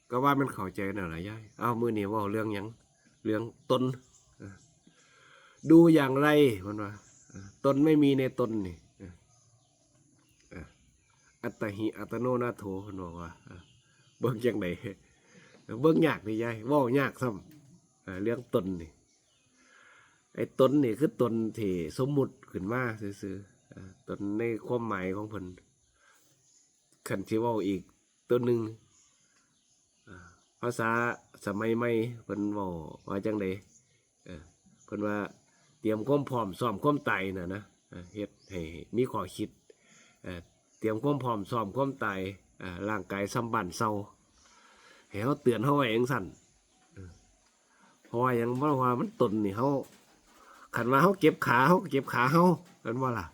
ก็ว่ามันเข้าใจน่ะล่ะยายเอามื้อนี้เว้าเรื่องหยังเรื่องตนดูอย่างไรเพิ่นว่าตนไม่มีในตนนี่อัตตหิอัตโนนาโถเพิ่นบอกว่าเบิ่งจังได๋เบิ่งยากนี่ยายเว้ายากซ้ำเรื่องตนนี่ไอ้ตนนี่คือตนที่สมมุติขึ้นมาซื่อๆตนในความหมายของเพิ่นคันสิเว้าอีกตัวหนึงภาษาสมัยใหม่เพิ่นเว้าว่าจังได๋เพิ่นว่าเตรียมความพร้อมซ้อมความตายน่ะนะเฮ็ดให้มีข้อคิดเตรียมความพร้อมซ้อมความตายร่างกายซ้ำบ้านเซาให้เฮาเตือนเฮาไว้จังซั่นเพราะว่าหยังเพราะว่ามันตนนี่เฮาคันว่าเฮาเก็บขาเฮาก็เก็บขาเฮาคันว่าล่ะ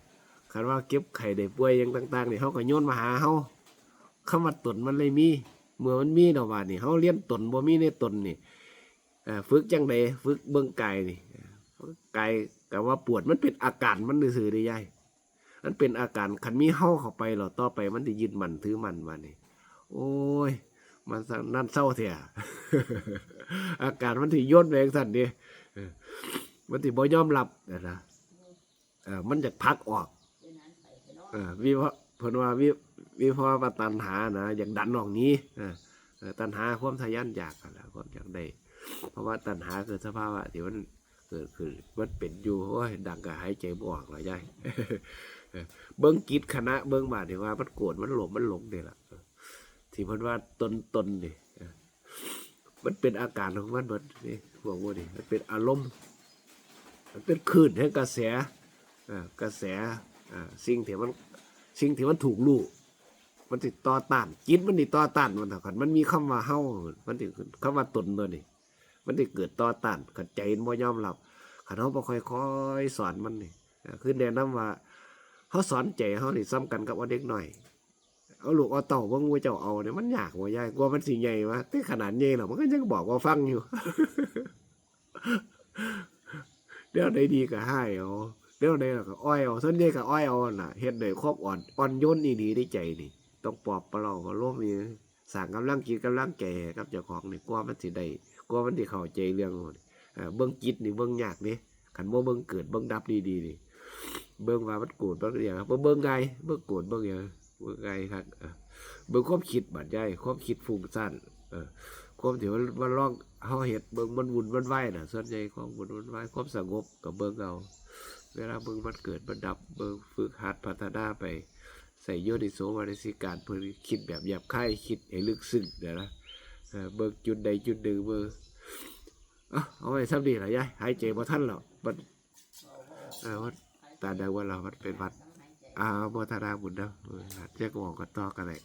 คันว่าเก็บไข้ได้ป่วยหยังต่างๆนี่เฮาก็โยนมาหาเฮาคำว่าตนมันเลยมีเมื่อมันมีดอกว่านี่เฮาเรียนตนบ่มีในตนนี่ฝึกจังได๋ฝึกเบิ่งกายนี่กายก็ว่าปวดมันเป็นอาการมันซื่อๆเด้ยายมันเป็นอาการคันมีเฮาเข้าไปแล้วต่อไปมันสิยึดมั่นถือมั่นว่านี่โอ้ยมันนั่นเศร้าแท้ อาการมันสิโยนไปจังซั่นเด้มันสิบ่ยอมรับนะมันจะพักออกวิเพราะเพิ่นว่าวิเพราะว่าตัณหานะอยากดันออกนี้ตัณหาความทะยานอยากแล้วความอยากได้เพราะว่าตัณหาคือสภาวะที่มันเกิดขึ้นมันเป็นอยู่โอ้ยดังก็หายใจบ่ออกล่ะยาย เบิ่งกิจคณะเบิ่งบาดที่ว่ามันโกรธมันหลงมันหลงนี่ล่ะที่เพิ่นว่าตนนี่มันเป็นอาการของมันเบิดนี่พวกว่านี่มันเป็นอารมณ์มันเป็นคลื่นแห่งกระแสกระแสสิ่งที่มันถูกรู้มันติดต่อต้านจิตมันติดต่อต้านมันเท่ากันมันมีคำว่าเฮามันติคำว่าตนตัวนี้มันติเกิดต่อต้านขัดใจบ่ยอมรับขันเฮาบ่ค่อยๆสอนมันนี่คือแนะนำว่าเฮาสอนใจเฮานี่ซ้ำกันกับว่าเด็กน้อยเอาลูกเอาเต่าเบิ่งว่าเจ้าเอาเนี่ยมันยากบ่ยายกว่ามันสิใหญ่วะแต่ขนาดใหญ่แล้วมันก็ยังบอกว่าฟังอยู่ เดี๋ยวใดดีก็ให้เอาเดี๋ยวใดก็อ้อยเอาส่วนใหญ่ก็อ้อยเอาน่ะเฮ็ดด้วยความอ่อนโยนดีๆในใจนี่ต้องปลอบประโลมโลมนี่สร้างกำลังจิตกำลังใจกับเจ้าของนี่กว่ามันสิได้กว่ามันสิเข้าใจเรื่องเบิ่งจิตนี่เบิ่งยากเด้คันบ่เบิ่งเกิดเบิ่งดับดีๆนี่เบิ่งว่ามันโกรธเบิ่งอย่างบ่เบิ่งไงเบิ่งโกรธเบิ่งอย่างเบิ่งไงครับเบิ่งความคิดบัดใหญ่ความคิดฟุ้งซ่านความที่มันลองเฮาเฮ็ดเบิ่งมันวุ่นมันวายน่ะส่วนใหญ่ความวุ่นมันวายความสงบก็เบิ่งเอาเวลาเบิ่งมันเกิดมันดับเบิ่งฝึกหัดพัฒนาไปใส่โยนิโสมนสิการเพื่อคิดแบบหยาบคายคิดให้ลึกซึ้งเดี๋ยวนะเบิ่งจุดใดจุดหนึ่งเบิ่งเอาไว้ซ้ำดีหรอยายหายใจบ่ทันหรอกมันวัดตาดังว่าเรามันเป็นวัดบ่ธาราบุญนะเจ้าก็บอกกันต่อกันเลย